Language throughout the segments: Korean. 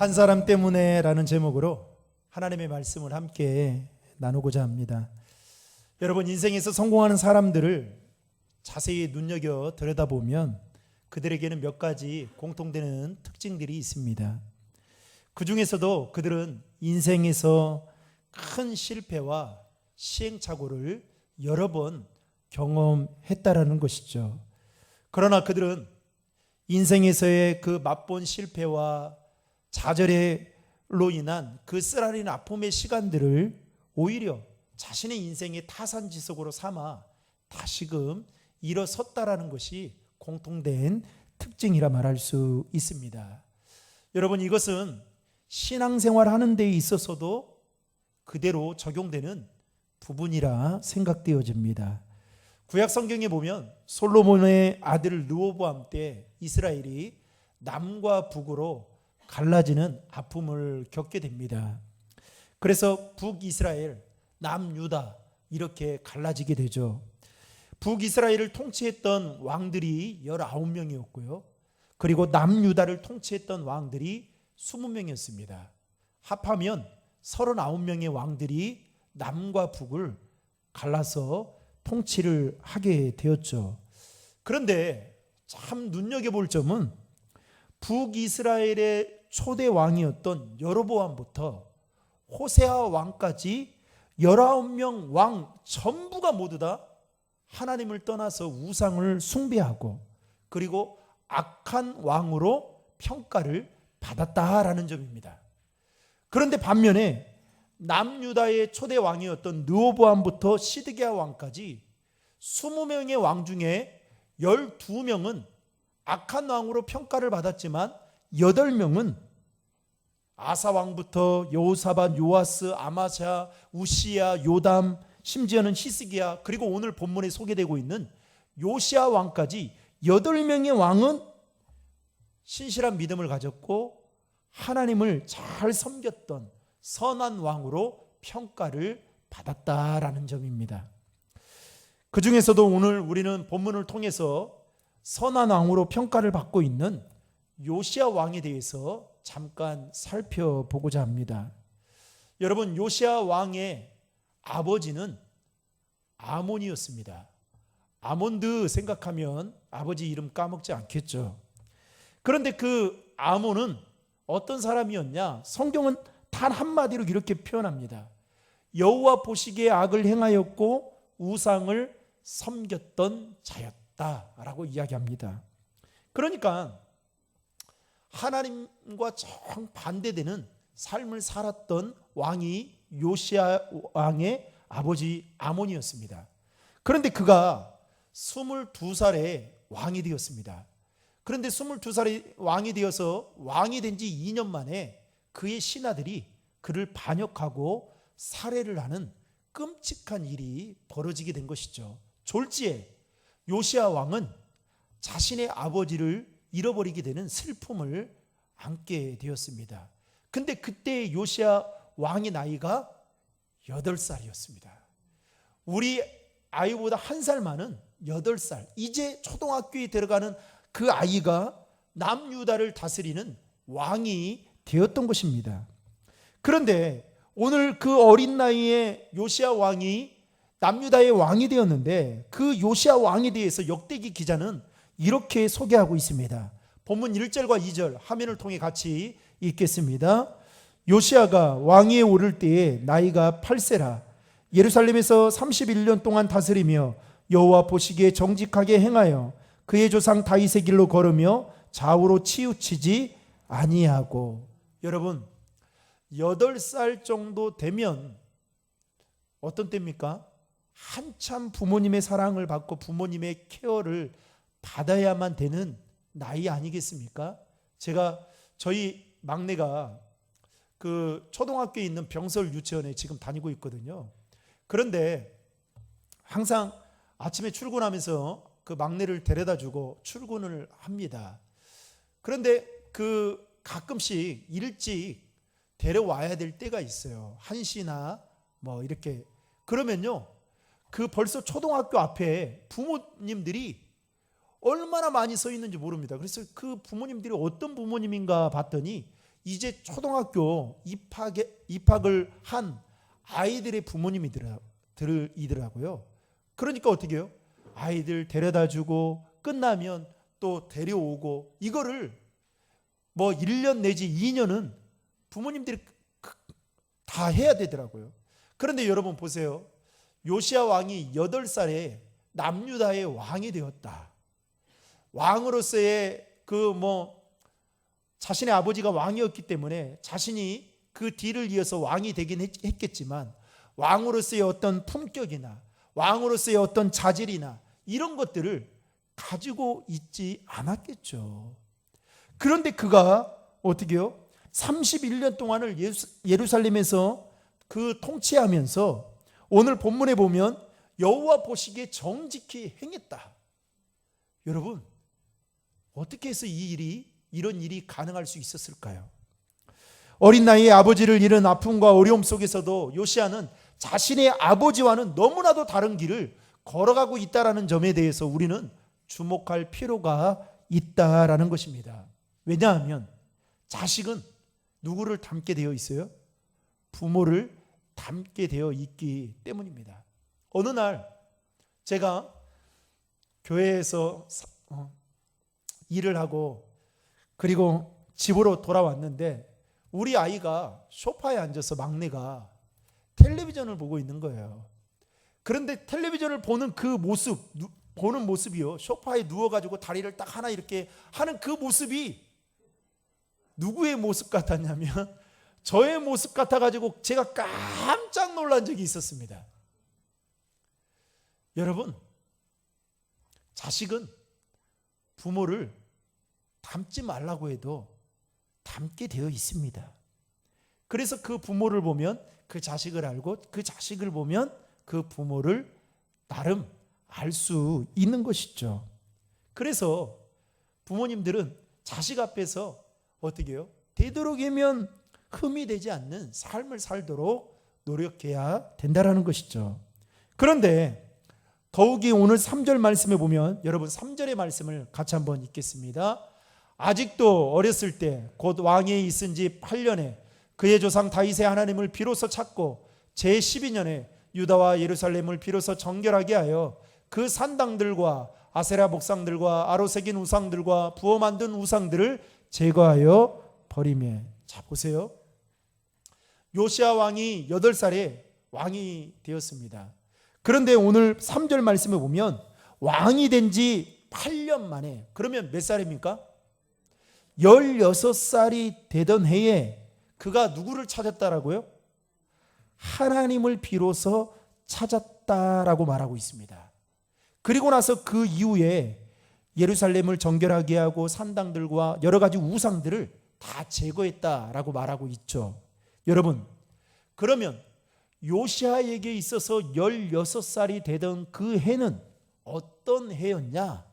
한 사람 때문에 라는 제목으로 하나님의 말씀을 함께 나누고자 합니다. 여러분, 인생에서 성공하는 사람들을 자세히 눈여겨 들여다보면 그들에게는 몇 가지 공통되는 특징들이 있습니다. 그 중에서도 그들은 인생에서 큰 실패와 시행착오를 여러 번 경험했다라는 것이죠. 그러나 그들은 인생에서의 그 맛본 실패와 좌절로 인한 그 쓰라린 아픔의 시간들을 오히려 자신의 인생의 타산지석으로 삼아 다시금 일어섰다라는 것이 공통된 특징이라 말할 수 있습니다. 여러분, 이것은 신앙생활 하는 데 있어서도 그대로 적용되는 부분이라 생각되어집니다. 구약 성경에 보면 솔로몬의 아들 르호보암 때 이스라엘이 남과 북으로 갈라지는 아픔을 겪게 됩니다. 그래서 북이스라엘, 남유다 이렇게 갈라지게 되죠. 북이스라엘을 통치했던 왕들이 19명이었고요. 그리고 남유다를 통치했던 왕들이 20명이었습니다. 합하면 39명의 왕들이 남과 북을 갈라서 통치를 하게 되었죠. 그런데 참 눈여겨볼 점은 북이스라엘의 초대 왕이었던 여로보암부터 호세아 왕까지 19명 왕 전부가 모두 다 하나님을 떠나서 우상을 숭배하고 그리고 악한 왕으로 평가를 받았다라는 점입니다. 그런데 반면에 남유다의 초대 왕이었던 르호보암부터 시드기야 왕까지 20명의 왕 중에 12명은 악한 왕으로 평가를 받았지만 8명은 아사 왕부터 여호사밧, 요아스, 아마샤, 우시야, 요담, 심지어는 히스기야, 그리고 오늘 본문에 소개되고 있는 요시야 왕까지 8명의 왕은 신실한 믿음을 가졌고 하나님을 잘 섬겼던 선한 왕으로 평가를 받았다라는 점입니다. 그 중에서도 오늘 우리는 본문을 통해서 선한 왕으로 평가를 받고 있는 요시야 왕에 대해서 잠깐 살펴보고자 합니다. 여러분, 요시야 왕의 아버지는 아몬이었습니다. 아몬드 생각하면 아버지 이름 까먹지 않겠죠. 그런데 그 아몬은 어떤 사람이었냐? 성경은 단 한마디로 이렇게 표현합니다. 여호와 보시기에 악을 행하였고 우상을 섬겼던 자였다라고 이야기합니다. 그러니까 하나님과 정반대되는 삶을 살았던 왕이 요시야 왕의 아버지 아몬이었습니다. 그런데 그가 22살에 왕이 되었습니다. 그런데 22살에 왕이 되어서 왕이 된 지 2년 만에 그의 신하들이 그를 반역하고 살해를 하는 끔찍한 일이 벌어지게 된 것이죠. 졸지에 요시야 왕은 자신의 아버지를 잃어버리게 되는 슬픔을 안게 되었습니다. 근데 그때 요시야 왕의 나이가 8살이었습니다. 우리 아이보다 1살 많은 8살, 이제 초등학교에 들어가는 그 아이가 남유다를 다스리는 왕이 되었던 것입니다. 그런데 오늘 그 어린 나이에 요시야 왕이 남유다의 왕이 되었는데 그 요시야 왕에 대해서 역대기 기자는 이렇게 소개하고 있습니다. 본문 1절과 2절 화면을 통해 같이 읽겠습니다. 요시야가 왕위에 오를 때에 나이가 8세라 예루살렘에서 31년 동안 다스리며 여호와 보시기에 정직하게 행하여 그의 조상 다윗의 길로 걸으며 좌우로 치우치지 아니하고. 여러분, 8살 정도 되면 어떤 때입니까? 한참 부모님의 사랑을 받고 부모님의 케어를 받아야만 되는 나이 아니겠습니까? 저희 막내가 그 초등학교에 있는 병설 유치원에 지금 다니고 있거든요. 그런데 항상 아침에 출근하면서 그 막내를 데려다 주고 출근을 합니다. 그런데 그 가끔씩 일찍 데려와야 될 때가 있어요. 1시나 뭐 이렇게. 그러면요, 그 벌써 초등학교 앞에 부모님들이 얼마나 많이 서 있는지 모릅니다. 그래서 그 부모님들이 어떤 부모님인가 봤더니 이제 초등학교 입학을 한 아이들의 부모님이더라고요. 그러니까 어떻게 해요? 아이들 데려다 주고 끝나면 또 데려오고, 이거를 뭐 1년 내지 2년은 부모님들이 다 해야 되더라고요. 그런데 여러분 보세요. 요시야 왕이 8살에 남유다의 왕이 되었다. 왕으로서의 자신의 아버지가 왕이었기 때문에 자신이 그 뒤를 이어서 왕이 되긴 했겠지만, 왕으로서의 어떤 품격이나 왕으로서의 어떤 자질이나 이런 것들을 가지고 있지 않았겠죠. 그런데 그가 어떻게 해요? 31년 동안을 예루살렘에서 그 통치하면서 오늘 본문에 보면 여호와 보시기에 정직히 행했다. 여러분, 어떻게 해서 이런 일이 가능할 수 있었을까요? 어린 나이에 아버지를 잃은 아픔과 어려움 속에서도 요시야는 자신의 아버지와는 너무나도 다른 길을 걸어가고 있다는 점에 대해서 우리는 주목할 필요가 있다라는 것입니다. 왜냐하면 자식은 누구를 닮게 되어 있어요? 부모를 닮게 되어 있기 때문입니다. 어느 날 제가 교회에서 일을 하고 그리고 집으로 돌아왔는데, 우리 아이가 소파에 앉아서 막내가 텔레비전을 보고 있는 거예요. 그런데 텔레비전을 보는 그 모습이요, 소파에 누워가지고 다리를 딱 하나 이렇게 하는 그 모습이 누구의 모습 같았냐면 저의 모습 같아가지고 제가 깜짝 놀란 적이 있었습니다. 여러분, 자식은 부모를 닮지 말라고 해도 닮게 되어 있습니다. 그래서 그 부모를 보면 그 자식을 알고, 그 자식을 보면 그 부모를 나름 알 수 있는 것이죠. 그래서 부모님들은 자식 앞에서 어떻게 해요? 되도록이면 흠이 되지 않는 삶을 살도록 노력해야 된다는 것이죠. 그런데 더욱이 오늘 3절 말씀에 보면, 여러분 3절의 말씀을 같이 한번 읽겠습니다. 아직도 어렸을 때 곧 왕위에 있은 지 8년에 그의 조상 다윗의 하나님을 비로소 찾고 제12년에 유다와 예루살렘을 비로소 정결하게 하여 그 산당들과 아세라 목상들과 아로새긴 우상들과 부어 만든 우상들을 제거하여 버리며. 자, 보세요. 요시야 왕이 8살에 왕이 되었습니다. 그런데 오늘 3절 말씀에 보면 왕이 된 지 8년 만에, 그러면 몇 살입니까? 16살이 되던 해에 그가 누구를 찾았다라고요? 하나님을 비로소 찾았다라고 말하고 있습니다. 그리고 나서 그 이후에 예루살렘을 정결하게 하고 산당들과 여러 가지 우상들을 다 제거했다라고 말하고 있죠. 여러분, 그러면 요시야에게 있어서 16살이 되던 그 해는 어떤 해였냐?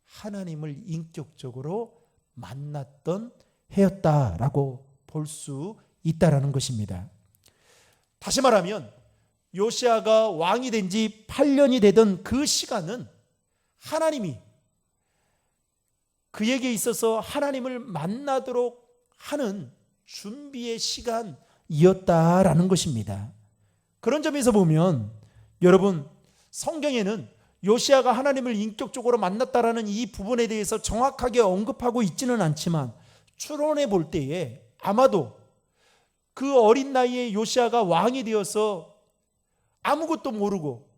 하나님을 인격적으로 만났던 해였다라고 볼 수 있다라는 것입니다. 다시 말하면 요시야가 왕이 된 지 8년이 되던 그 시간은 하나님이 그에게 있어서 하나님을 만나도록 하는 준비의 시간이었다라는 것입니다. 그런 점에서 보면 여러분, 성경에는 요시야가 하나님을 인격적으로 만났다라는 이 부분에 대해서 정확하게 언급하고 있지는 않지만, 추론해 볼 때에 아마도 그 어린 나이에 요시야가 왕이 되어서 아무것도 모르고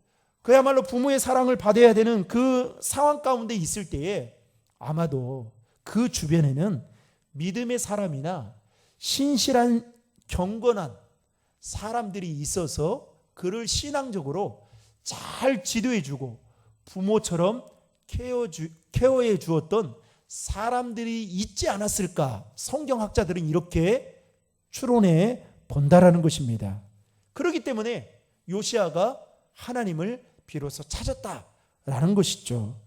그야말로 부모의 사랑을 받아야 되는 그 상황 가운데 있을 때에 아마도 그 주변에는 믿음의 사람이나 신실한 경건한 사람들이 있어서 그를 신앙적으로 잘 지도해주고 부모처럼 케어해 주었던 사람들이 있지 않았을까? 성경학자들은 이렇게 추론해 본다라는 것입니다. 그렇기 때문에 요시야가 하나님을 비로소 찾았다라는 것이죠.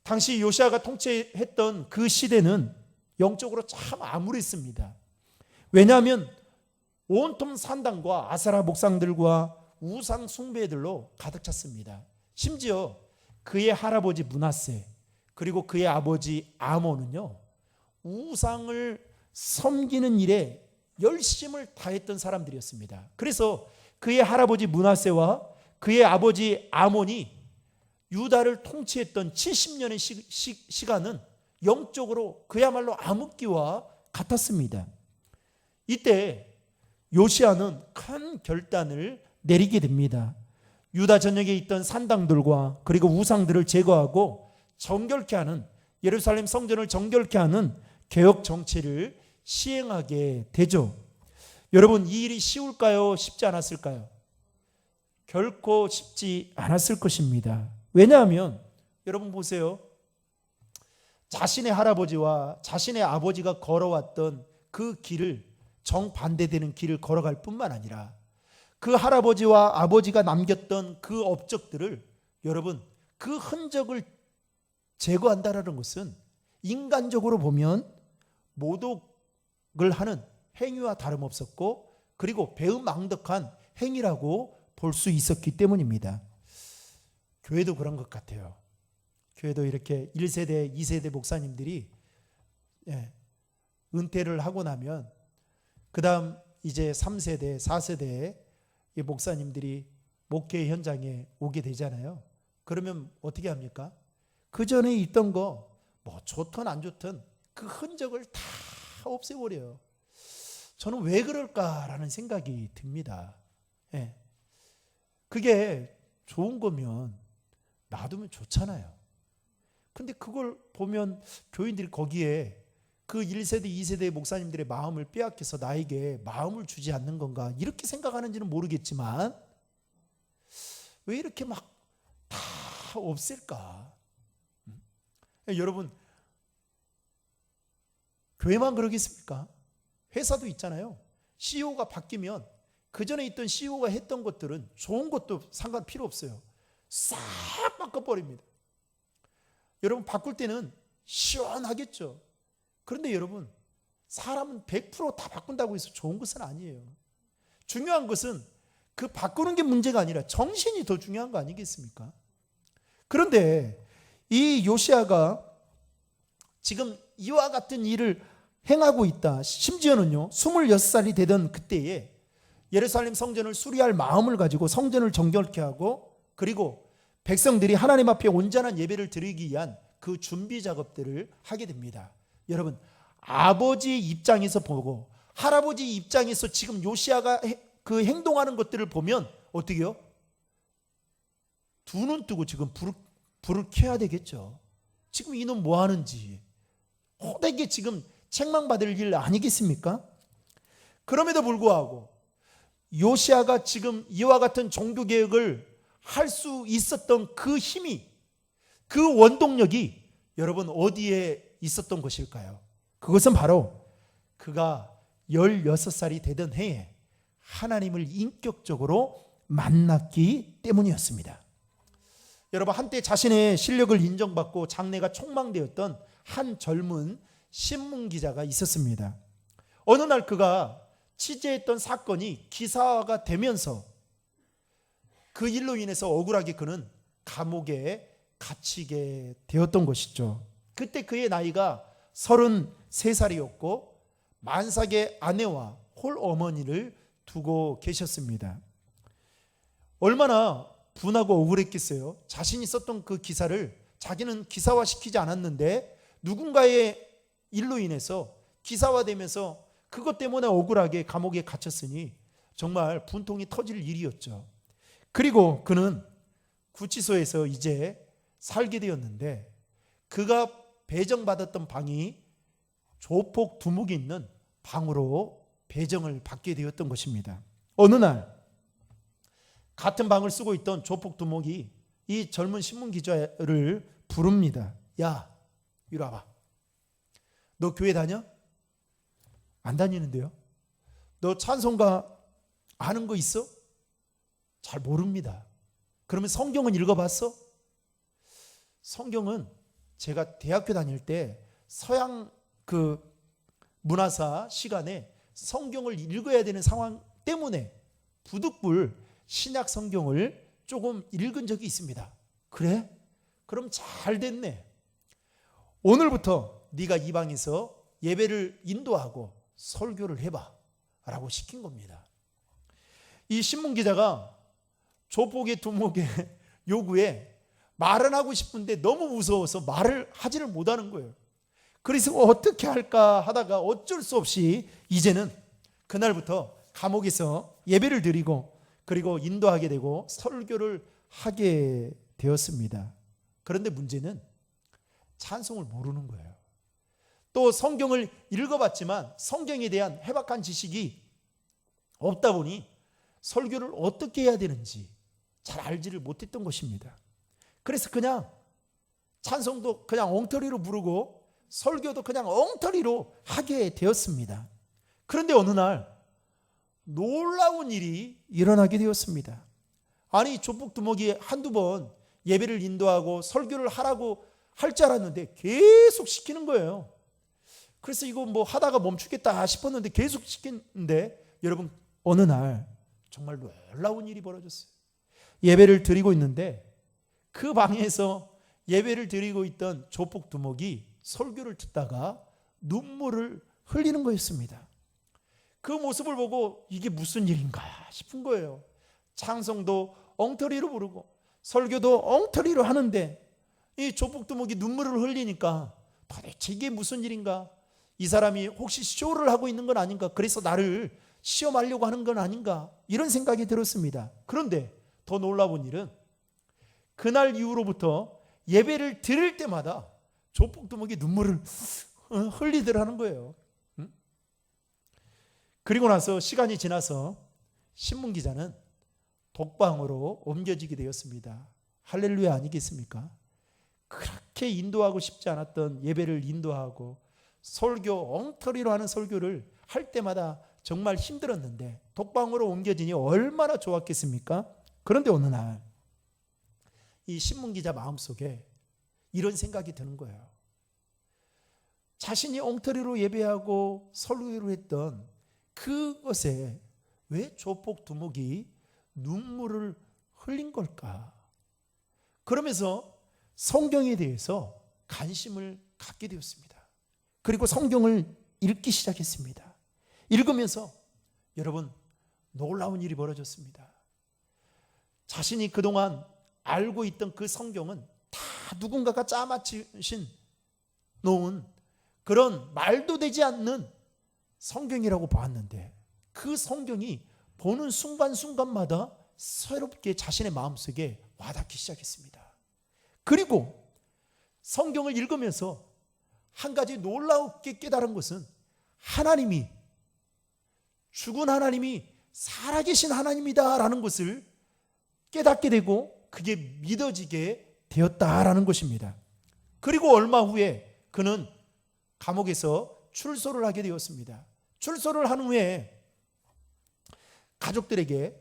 당시 요시야가 통치했던 그 시대는 영적으로 참 암울했습니다. 왜냐하면 온통 산당과 아세라 목상들과 우상 숭배들로 가득 찼습니다. 심지어 그의 할아버지 므낫세 그리고 그의 아버지 아몬은요, 우상을 섬기는 일에 열심을 다했던 사람들이었습니다. 그래서 그의 할아버지 므낫세와 그의 아버지 아몬이 유다를 통치했던 70년의 시간은 영적으로 그야말로 암흑기와 같았습니다. 이때 요시야는 큰 결단을 내리게 됩니다. 유다 전역에 있던 산당들과 그리고 우상들을 제거하고 정결케 하는, 예루살렘 성전을 정결케 하는 개혁 정치를 시행하게 되죠. 여러분, 이 일이 쉬울까요? 쉽지 않았을까요? 결코 쉽지 않았을 것입니다. 왜냐하면 여러분 보세요. 자신의 할아버지와 자신의 아버지가 걸어왔던 그 길을, 정반대되는 길을 걸어갈 뿐만 아니라 그 할아버지와 아버지가 남겼던 그 업적들을, 여러분, 그 흔적을 제거한다는 것은 인간적으로 보면 모독을 하는 행위와 다름없었고, 그리고 배은망덕한 행위라고 볼 수 있었기 때문입니다. 교회도 그런 것 같아요. 교회도 이렇게 1세대, 2세대 목사님들이 은퇴를 하고 나면 그 다음 이제 3세대, 4세대의 목사님들이 목회 현장에 오게 되잖아요. 그러면 어떻게 합니까? 그 전에 있던 거 뭐 좋든 안 좋든 그 흔적을 다 없애버려요. 저는 왜 그럴까라는 생각이 듭니다. 그게 좋은 거면 놔두면 좋잖아요. 근데 그걸 보면 교인들이 거기에 그 1세대, 2세대 목사님들의 마음을 빼앗겨서 나에게 마음을 주지 않는 건가, 이렇게 생각하는지는 모르겠지만 왜 이렇게 막 다 없앨까? 여러분, 교회만 그러겠습니까? 회사도 있잖아요. CEO가 바뀌면 그 전에 있던 CEO가 했던 것들은 좋은 것도 상관 필요 없어요. 싹 바꿔버립니다. 여러분, 바꿀 때는 시원하겠죠. 그런데 여러분, 사람은 100% 다 바꾼다고 해서 좋은 것은 아니에요. 중요한 것은 그 바꾸는 게 문제가 아니라 정신이 더 중요한 거 아니겠습니까? 그런데 이 요시야가 지금 이와 같은 일을 행하고 있다. 심지어는요, 26살이 되던 그때에 예루살렘 성전을 수리할 마음을 가지고 성전을 정결케 하고, 그리고 백성들이 하나님 앞에 온전한 예배를 드리기 위한 그 준비 작업들을 하게 됩니다. 여러분, 아버지 입장에서 보고 할아버지 입장에서 지금 요시야가 그 행동하는 것들을 보면 어떻게 해요? 두 눈 뜨고 지금 불을 켜야 되겠죠. 지금 이놈 뭐 하는지 호되게 지금 책망받을 일 아니겠습니까? 그럼에도 불구하고 요시야가 지금 이와 같은 종교개혁을 할 수 있었던 그 힘이, 그 원동력이 여러분 어디에 있었던 것일까요? 그것은 바로 그가 16살이 되던 해에 하나님을 인격적으로 만났기 때문이었습니다. 여러분, 한때 자신의 실력을 인정받고 장래가 촉망되었던 한 젊은 신문기자가 있었습니다. 어느 날 그가 취재했던 사건이 기사화가 되면서 그 일로 인해서 억울하게 그는 감옥에 갇히게 되었던 것이죠. 그때 그의 나이가 33살이었고 만삭의 아내와 홀어머니를 두고 계셨습니다. 얼마나 분하고 억울했겠어요. 자신이 썼던 그 기사를 자기는 기사화시키지 않았는데 누군가의 일로 인해서 기사화되면서 그것 때문에 억울하게 감옥에 갇혔으니 정말 분통이 터질 일이었죠. 그리고 그는 구치소에서 이제 살게 되었는데 그가 배정받았던 방이 조폭 두목이 있는 방으로 배정을 받게 되었던 것입니다. 어느 날 같은 방을 쓰고 있던 조폭 두목이 이 젊은 신문기자를 부릅니다. 야, 이리 와봐. 너 교회 다녀? 안 다니는데요? 너 찬송가 아는 거 있어? 잘 모릅니다. 그러면 성경은 읽어봤어? 성경은 제가 대학교 다닐 때 서양 그 문화사 시간에 성경을 읽어야 되는 상황 때문에 부득불 신약 성경을 조금 읽은 적이 있습니다. 그래? 그럼 잘 됐네. 오늘부터 네가 이 방에서 예배를 인도하고 설교를 해봐 라고 시킨 겁니다. 이 신문기자가 조폭의 두목의 요구에 말은 하고 싶은데 너무 무서워서 말을 하지를 못하는 거예요. 그래서 어떻게 할까 하다가 어쩔 수 없이 이제는 그날부터 감옥에서 예배를 드리고 그리고 인도하게 되고 설교를 하게 되었습니다. 그런데 문제는 찬송을 모르는 거예요. 또 성경을 읽어봤지만 성경에 대한 해박한 지식이 없다 보니 설교를 어떻게 해야 되는지 잘 알지를 못했던 것입니다. 그래서 그냥 찬송도 그냥 엉터리로 부르고 설교도 그냥 엉터리로 하게 되었습니다. 그런데 어느 날 놀라운 일이 일어나게 되었습니다. 아니, 조폭두목이 한두 번 예배를 인도하고 설교를 하라고 할 줄 알았는데 계속 시키는 거예요. 그래서 이거 뭐 하다가 멈추겠다 싶었는데 계속 시키는데 여러분, 어느 날 정말 놀라운 일이 벌어졌어요. 예배를 드리고 있는데 그 방에서 예배를 드리고 있던 조폭두목이 설교를 듣다가 눈물을 흘리는 거였습니다. 그 모습을 보고 이게 무슨 일인가 싶은 거예요. 찬송도 엉터리로 부르고 설교도 엉터리로 하는데 이 조폭두목이 눈물을 흘리니까 도대체 이게 무슨 일인가? 이 사람이 혹시 쇼를 하고 있는 건 아닌가? 그래서 나를 시험하려고 하는 건 아닌가? 이런 생각이 들었습니다. 그런데 더 놀라운 일은 그날 이후로부터 예배를 드릴 때마다 조폭두목이 눈물을 흘리더라는 거예요. 그리고 나서 시간이 지나서 신문기자는 독방으로 옮겨지게 되었습니다. 할렐루야 아니겠습니까? 그렇게 인도하고 싶지 않았던 예배를 인도하고 설교, 엉터리로 하는 설교를 할 때마다 정말 힘들었는데 독방으로 옮겨지니 얼마나 좋았겠습니까? 그런데 어느 날 이 신문기자 마음속에 이런 생각이 드는 거예요. 자신이 엉터리로 예배하고 설교를 했던 그것에 왜 조폭두목이 눈물을 흘린 걸까? 그러면서 성경에 대해서 관심을 갖게 되었습니다. 그리고 성경을 읽기 시작했습니다. 읽으면서 여러분, 놀라운 일이 벌어졌습니다. 자신이 그동안 알고 있던 그 성경은 다 누군가가 짜맞추신 놓은 그런 말도 되지 않는 성경이라고 봤는데 그 성경이 보는 순간순간마다 새롭게 자신의 마음속에 와닿기 시작했습니다. 그리고 성경을 읽으면서 한 가지 놀랍게 깨달은 것은 하나님이, 죽은 하나님이 살아계신 하나님이다라는 것을 깨닫게 되고 그게 믿어지게 되었다라는 것입니다. 그리고 얼마 후에 그는 감옥에서 출소를 하게 되었습니다. 출소를 한 후에 가족들에게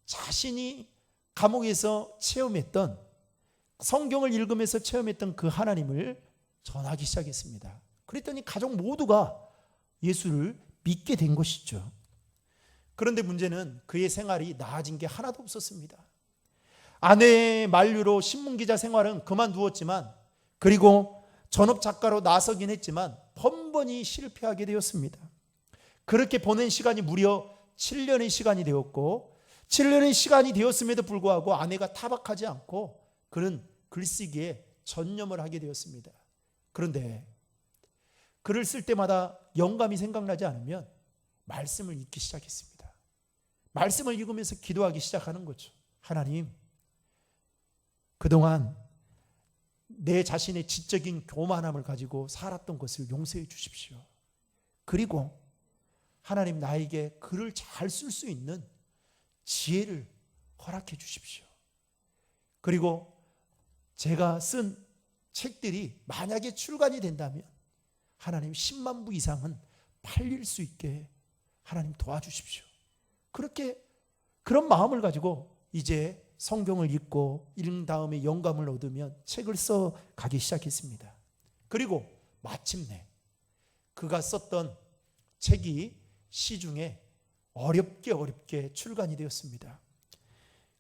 자신이 감옥에서 체험했던, 성경을 읽으면서 체험했던 그 하나님을 전하기 시작했습니다. 그랬더니 가족 모두가 예수를 믿게 된 것이죠. 그런데 문제는 그의 생활이 나아진 게 하나도 없었습니다. 아내의 만류로 신문기자 생활은 그만두었지만, 그리고 전업 작가로 나서긴 했지만 번번이 실패하게 되었습니다. 그렇게 보낸 시간이 무려 7년의 시간이 되었고, 7년의 시간이 되었음에도 불구하고 아내가 타박하지 않고 그는 글쓰기에 전념을 하게 되었습니다. 그런데 글을 쓸 때마다 영감이 생각나지 않으면 말씀을 읽기 시작했습니다. 말씀을 읽으면서 기도하기 시작하는 거죠. 하나님, 그동안 내 자신의 지적인 교만함을 가지고 살았던 것을 용서해 주십시오. 그리고 하나님, 나에게 글을 잘 쓸 수 있는 지혜를 허락해 주십시오. 그리고 제가 쓴 책들이 만약에 출간이 된다면 하나님 10만 부 이상은 팔릴 수 있게 하나님 도와주십시오. 그런 마음을 가지고 이제 성경을 읽고 읽은 다음에 영감을 얻으면 책을 써 가기 시작했습니다. 그리고 마침내 그가 썼던 책이 시중에 어렵게 출간이 되었습니다.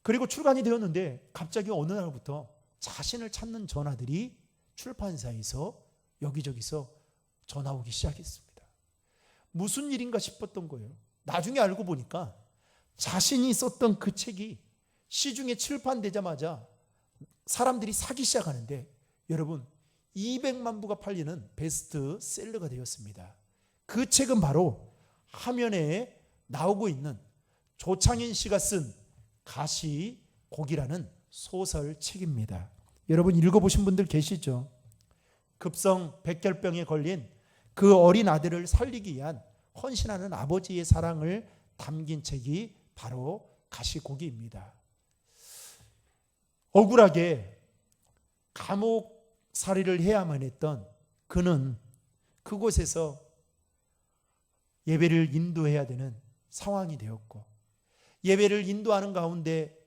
그리고 출간이 되었는데 갑자기 어느 날부터 자신을 찾는 전화들이 출판사에서 여기저기서 전화 오기 시작했습니다. 무슨 일인가 싶었던 거예요. 나중에 알고 보니까 자신이 썼던 그 책이 시중에 출판되자마자 사람들이 사기 시작하는데, 여러분 200만 부가 팔리는 베스트셀러가 되었습니다. 그 책은 바로 화면에 나오고 있는 조창현 씨가 쓴 가시곡이라는 소설책입니다. 여러분 읽어보신 분들 계시죠? 급성 백혈병에 걸린 그 어린 아들을 살리기 위한 헌신하는 아버지의 사랑을 담긴 책이 바로 가시곡이입니다. 억울하게 감옥살이를 해야만 했던 그는 그곳에서 예배를 인도해야 되는 상황이 되었고, 예배를 인도하는 가운데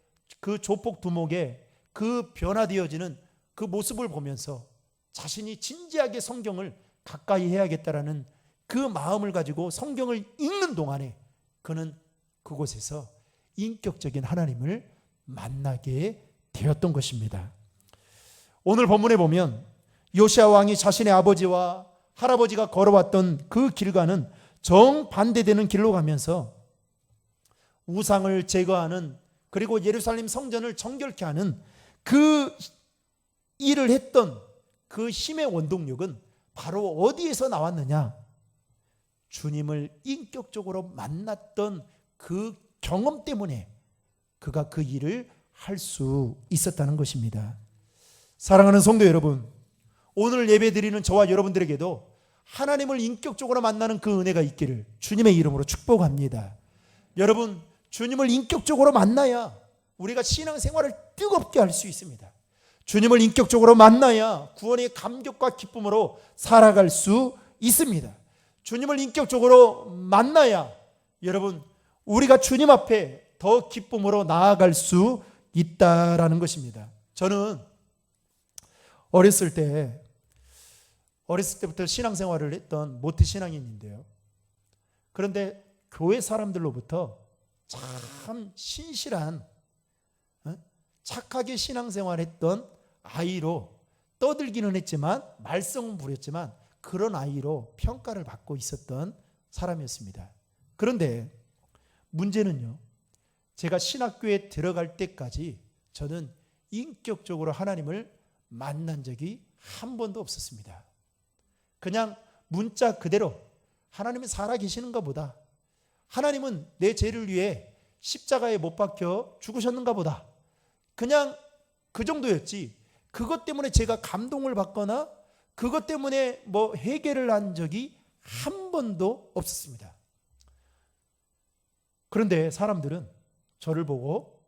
그 조폭 두목의 그 변화되어지는 그 모습을 보면서 자신이 진지하게 성경을 가까이 해야겠다라는 그 마음을 가지고 성경을 읽는 동안에 그는 그곳에서 인격적인 하나님을 만나게 되었던 것입니다. 오늘 본문에 보면 요시야 왕이 자신의 아버지와 할아버지가 걸어왔던 그 길과는 정반대되는 길로 가면서 우상을 제거하는, 그리고 예루살렘 성전을 정결케 하는 그 일을 했던 그 힘의 원동력은 바로 어디에서 나왔느냐? 주님을 인격적으로 만났던 그 경험 때문에 그가 그 일을 할 수 있었다는 것입니다. 사랑하는 성도 여러분, 오늘 예배드리는 저와 여러분들에게도 하나님을 인격적으로 만나는 그 은혜가 있기를 주님의 이름으로 축복합니다. 여러분, 주님을 인격적으로 만나야 우리가 신앙생활을 뜨겁게 할 수 있습니다. 주님을 인격적으로 만나야 구원의 감격과 기쁨으로 살아갈 수 있습니다. 주님을 인격적으로 만나야 여러분 우리가 주님 앞에 더 기쁨으로 나아갈 수 있다라는 것입니다. 저는 어렸을 때부터 신앙생활을 했던 모태 신앙인인데요. 그런데 교회 사람들로부터 참 신실한, 착하게 신앙생활했던 아이로 떠들기는 했지만, 말썽은 부렸지만 그런 아이로 평가를 받고 있었던 사람이었습니다. 그런데 문제는요, 제가 신학교에 들어갈 때까지 저는 인격적으로 하나님을 만난 적이 한 번도 없었습니다. 그냥 문자 그대로 하나님은 살아계시는가 보다, 하나님은 내 죄를 위해 십자가에 못 박혀 죽으셨는가 보다, 그냥 그 정도였지, 그것 때문에 제가 감동을 받거나 그것 때문에 뭐 해결을 한 적이 한 번도 없었습니다. 그런데 사람들은 저를 보고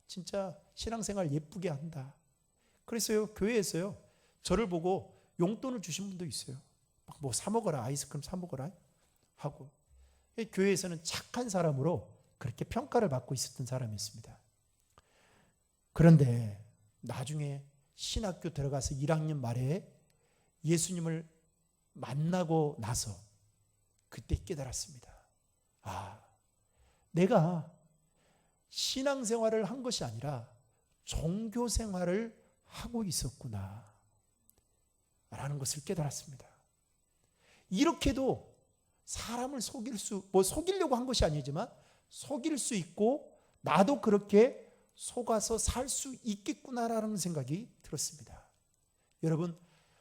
진짜 신앙생활 예쁘게 한다, 그래서요 교회에서요 저를 보고 용돈을 주신 분도 있어요. 뭐 사 먹어라, 아이스크림 사 먹어라 하고. 교회에서는 착한 사람으로 그렇게 평가를 받고 있었던 사람이었습니다. 그런데 나중에 신학교 들어가서 1학년 말에 예수님을 만나고 나서 그때 깨달았습니다. 내가 신앙생활을 한 것이 아니라 종교생활을 하고 있었구나 라는 것을 깨달았습니다. 이렇게도 사람을 속이려고 한 것이 아니지만 속일 수 있고 나도 그렇게 속아서 살 수 있겠구나라는 생각이 들었습니다. 여러분,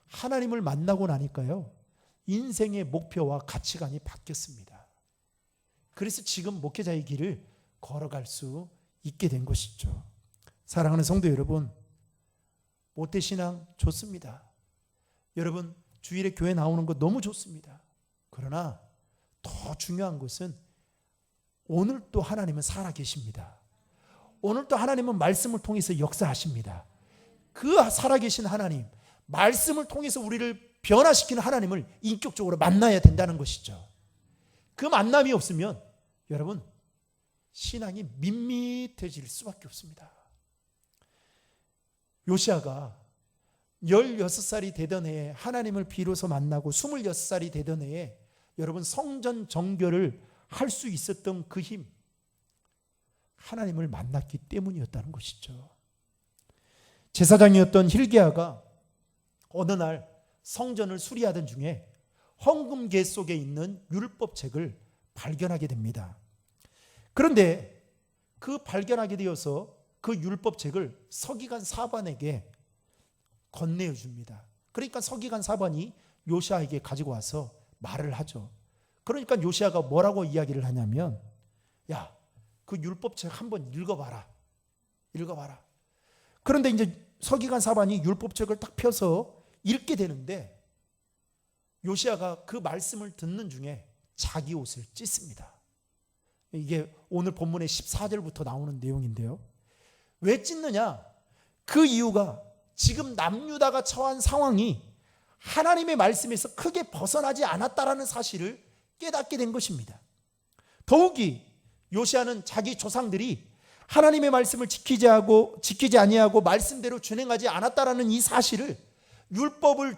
하나님을 만나고 나니까요 인생의 목표와 가치관이 바뀌었습니다. 그래서 지금 목회자의 길을 걸어갈 수 있게 된 것이죠. 사랑하는 성도 여러분, 모태신앙 좋습니다. 여러분, 주일에 교회 나오는 거 너무 좋습니다. 그러나 더 중요한 것은 오늘 또 하나님은 살아계십니다. 오늘 또 하나님은 말씀을 통해서 역사하십니다. 그 살아계신 하나님, 말씀을 통해서 우리를 변화시키는 하나님을 인격적으로 만나야 된다는 것이죠. 그 만남이 없으면 여러분 신앙이 밋밋해질 수밖에 없습니다. 요시야가 16살이 되던 해에 하나님을 비로소 만나고 26살이 되던 해에 여러분 성전 정결을 할 수 있었던 그 힘, 하나님을 만났기 때문이었다는 것이죠. 제사장이었던 hilki야가 어느 날 성전을 수리하던 중에 헌금계 속에 있는 율법책을 발견하게 됩니다. 그런데 그 발견하게 되어서 그 율법책을 서기관 사반에게 건네어 줍니다. 그러니까 서기관 사반이 요시아에게 가지고 와서 말을 하죠. 그러니까 요시아가 뭐라고 이야기를 하냐면, 야, 그 율법책 한번 읽어봐라. 그런데 이제 서기관 사반이 율법책을 딱 펴서 읽게 되는데, 요시아가 그 말씀을 듣는 중에 자기 옷을 찢습니다. 이게 오늘 본문의 14절부터 나오는 내용인데요. 왜 찢느냐? 그 이유가 지금 남유다가 처한 상황이 하나님의 말씀에서 크게 벗어나지 않았다라는 사실을 깨닫게 된 것입니다. 더욱이 요시아는 자기 조상들이 하나님의 말씀을 지키지 아니하고 말씀대로 준행하지 않았다라는 이 사실을 율법을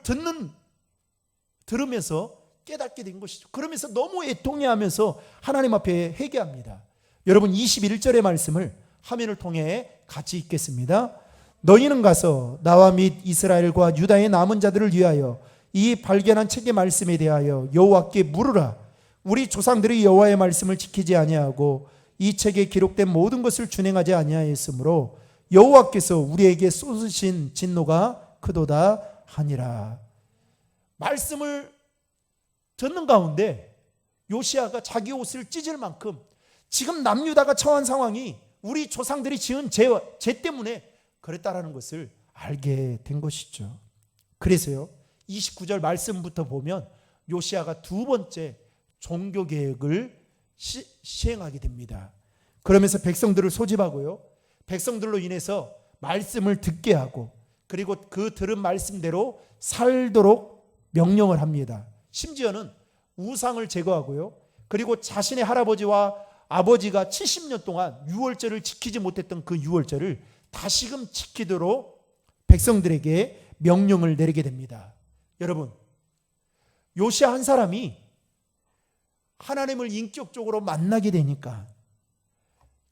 들으면서 깨닫게 된 것이죠. 그러면서 너무 애통해하면서 하나님 앞에 회개합니다. 여러분 21절의 말씀을 화면을 통해 같이 읽겠습니다. 너희는 가서 나와 및 이스라엘과 유다의 남은 자들을 위하여 이 발견한 책의 말씀에 대하여 여호와께 물으라. 우리 조상들이 여호와의 말씀을 지키지 아니하고 이 책에 기록된 모든 것을 준행하지 아니하였으므로 여호와께서 우리에게 쏟으신 진노가 크도다 하니라. 말씀을 듣는 가운데 요시아가 자기 옷을 찢을 만큼 지금 남유다가 처한 상황이 우리 조상들이 지은 죄 때문에 그랬다라는 것을 알게 된 것이죠. 그래서요 29절 말씀부터 보면 요시아가 두 번째 종교개혁을 시행하게 됩니다. 그러면서 백성들을 소집하고요, 백성들로 인해서 말씀을 듣게 하고 그리고 그 들은 말씀대로 살도록 명령을 합니다. 심지어는 우상을 제거하고요, 그리고 자신의 할아버지와 아버지가 70년 동안 유월절을 지키지 못했던 그 유월절을 다시금 지키도록 백성들에게 명령을 내리게 됩니다. 여러분, 요시아 한 사람이 하나님을 인격적으로 만나게 되니까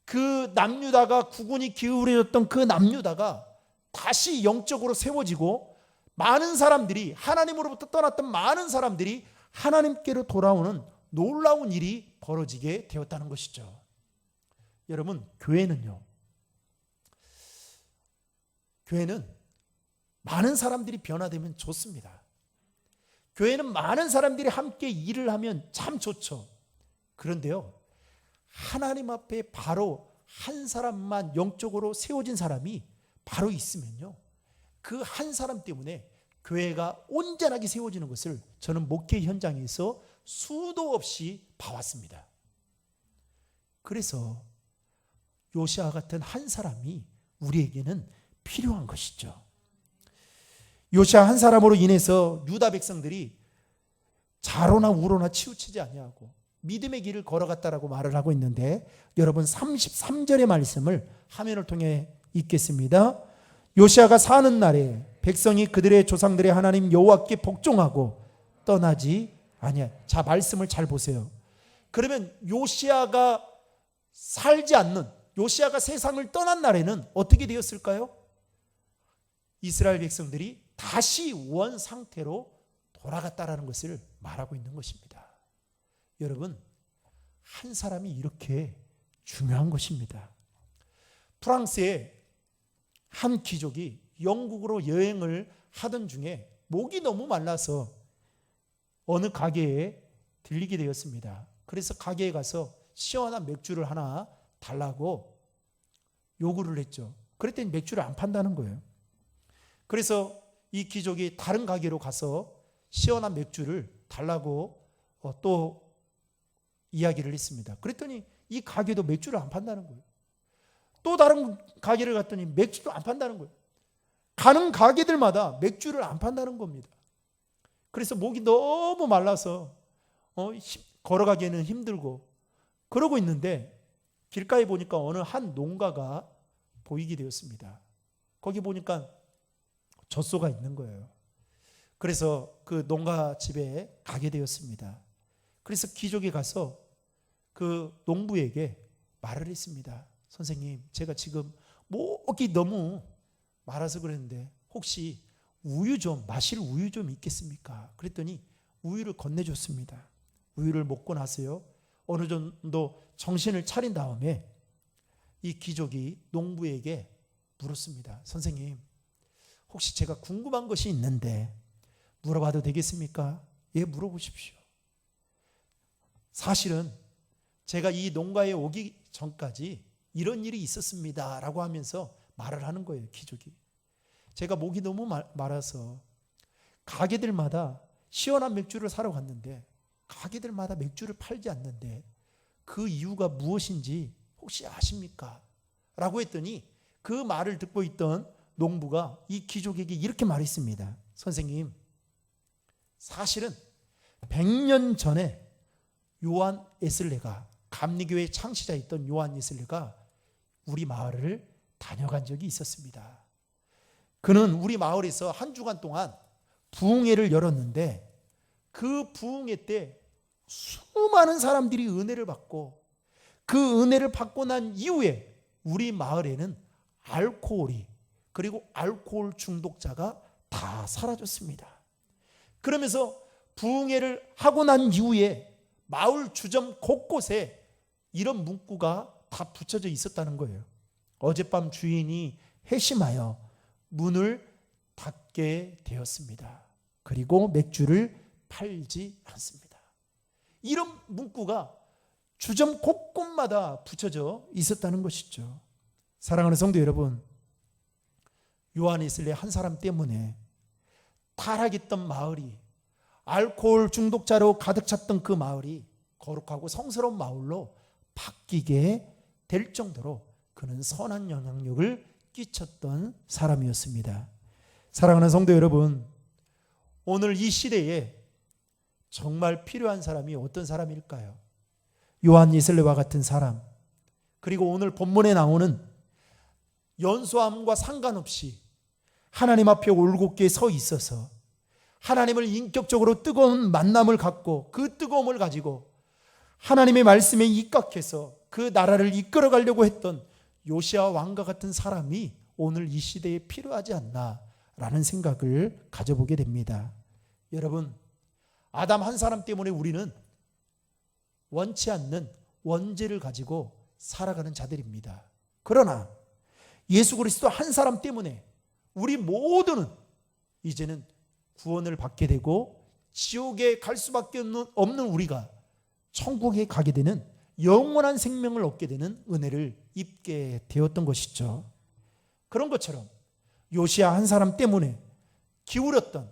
그 남유다가 국운이 기울어졌던 그 남유다가 다시 영적으로 세워지고 많은 사람들이, 하나님으로부터 떠났던 많은 사람들이 하나님께로 돌아오는 놀라운 일이 벌어지게 되었다는 것이죠. 여러분, 교회는 많은 사람들이 변화되면 좋습니다. 교회는 많은 사람들이 함께 일을 하면 참 좋죠. 그런데요, 하나님 앞에 바로 한 사람만 영적으로 세워진 사람이 바로 있으면요, 그 한 사람 때문에 교회가 온전하게 세워지는 것을 저는 목회 현장에서 수도 없이 봐왔습니다. 그래서 요시아 같은 한 사람이 우리에게는 필요한 것이죠. 요시아 한 사람으로 인해서 유다 백성들이 좌로나 우로나 치우치지 아니하고 믿음의 길을 걸어갔다라고 말을 하고 있는데, 여러분 33절의 말씀을 화면을 통해 읽겠습니다. 요시아가 사는 날에 백성이 그들의 조상들의 하나님 여호와께 복종하고 떠나지 아니야. 자, 말씀을 잘 보세요. 그러면 요시아가 요시아가 세상을 떠난 날에는 어떻게 되었을까요? 이스라엘 백성들이 다시 원 상태로 돌아갔다라는 것을 말하고 있는 것입니다. 여러분, 한 사람이 이렇게 중요한 것입니다. 프랑스의 한 귀족이 영국으로 여행을 하던 중에 목이 너무 말라서 어느 가게에 들리게 되었습니다. 그래서 가게에 가서 시원한 맥주를 하나 달라고 요구를 했죠. 그랬더니 맥주를 안 판다는 거예요. 그래서 이 귀족이 다른 가게로 가서 시원한 맥주를 달라고 또 이야기를 했습니다. 그랬더니 이 가게도 맥주를 안 판다는 거예요. 또 다른 가게를 갔더니 맥주도 안 판다는 거예요. 가는 가게들마다 맥주를 안 판다는 겁니다. 그래서 목이 너무 말라서 걸어가기에는 힘들고 그러고 있는데 길가에 보니까 어느 한 농가가 보이게 되었습니다. 거기 보니까 젖소가 있는 거예요. 그래서 그 농가 집에 가게 되었습니다. 그래서 귀족이 가서 그 농부에게 말을 했습니다. 선생님, 제가 지금 목이 너무 말아서 그랬는데 혹시 마실 우유 좀 있겠습니까? 그랬더니 우유를 건네줬습니다. 우유를 먹고 나서요, 어느 정도 정신을 차린 다음에 이 귀족이 농부에게 물었습니다. 선생님, 혹시 제가 궁금한 것이 있는데 물어봐도 되겠습니까? 예, 물어보십시오. 사실은 제가 이 농가에 오기 전까지 이런 일이 있었습니다 라고 하면서 말을 하는 거예요. 귀족이. 제가 목이 너무 말아서 가게들마다 시원한 맥주를 사러 갔는데 가게들마다 맥주를 팔지 않는데 그 이유가 무엇인지 혹시 아십니까? 라고 했더니 그 말을 듣고 있던 농부가 이 귀족에게 이렇게 말했습니다. 선생님, 사실은 100년 전에 요한 웨슬레가, 감리교회 창시자였던 요한 웨슬레가 우리 마을을 다녀간 적이 있었습니다. 그는 우리 마을에서 한 주간 동안 부흥회를 열었는데 그 부흥회 때 수많은 사람들이 은혜를 받고 그 은혜를 받고 난 이후에 우리 마을에는 알코올이, 그리고 알코올 중독자가 다 사라졌습니다. 그러면서 부흥회를 하고 난 이후에 마을 주점 곳곳에 이런 문구가 다 붙여져 있었다는 거예요. 어젯밤 주인이 회심하여 문을 닫게 되었습니다. 그리고 맥주를 팔지 않습니다. 이런 문구가 주점 곳곳마다 붙여져 있었다는 것이죠. 사랑하는 성도 여러분, 요한 웨슬레 한 사람 때문에 타락했던 마을이, 알코올 중독자로 가득 찼던 그 마을이 거룩하고 성스러운 마을로 바뀌게 될 정도로 그는 선한 영향력을 끼쳤던 사람이었습니다. 사랑하는 성도 여러분, 오늘 이 시대에 정말 필요한 사람이 어떤 사람일까요? 요한 웨슬레와 같은 사람, 그리고 오늘 본문에 나오는 연소함과 상관없이 하나님 앞에 올곧게 서 있어서 하나님을 인격적으로 뜨거운 만남을 갖고 그 뜨거움을 가지고 하나님의 말씀에 입각해서 그 나라를 이끌어 가려고 했던 요시야 왕과 같은 사람이 오늘 이 시대에 필요하지 않나라는 생각을 가져보게 됩니다. 여러분, 아담 한 사람 때문에 우리는 원치 않는 원죄를 가지고 살아가는 자들입니다. 그러나 예수 그리스도 한 사람 때문에 우리 모두는 이제는 구원을 받게 되고 지옥에 갈 수밖에 없는 우리가 천국에 가게 되는 영원한 생명을 얻게 되는 은혜를 입게 되었던 것이죠. 그런 것처럼 요시야 한 사람 때문에 기울였던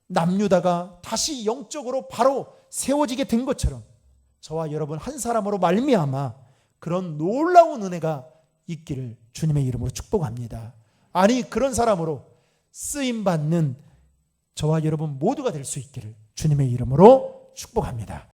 남유다가 다시 영적으로 바로 세워지게 된 것처럼 저와 여러분 한 사람으로 말미암아 그런 놀라운 은혜가 있기를 주님의 이름으로 축복합니다. 아니, 그런 사람으로 쓰임받는 저와 여러분 모두가 될 수 있기를 주님의 이름으로 축복합니다.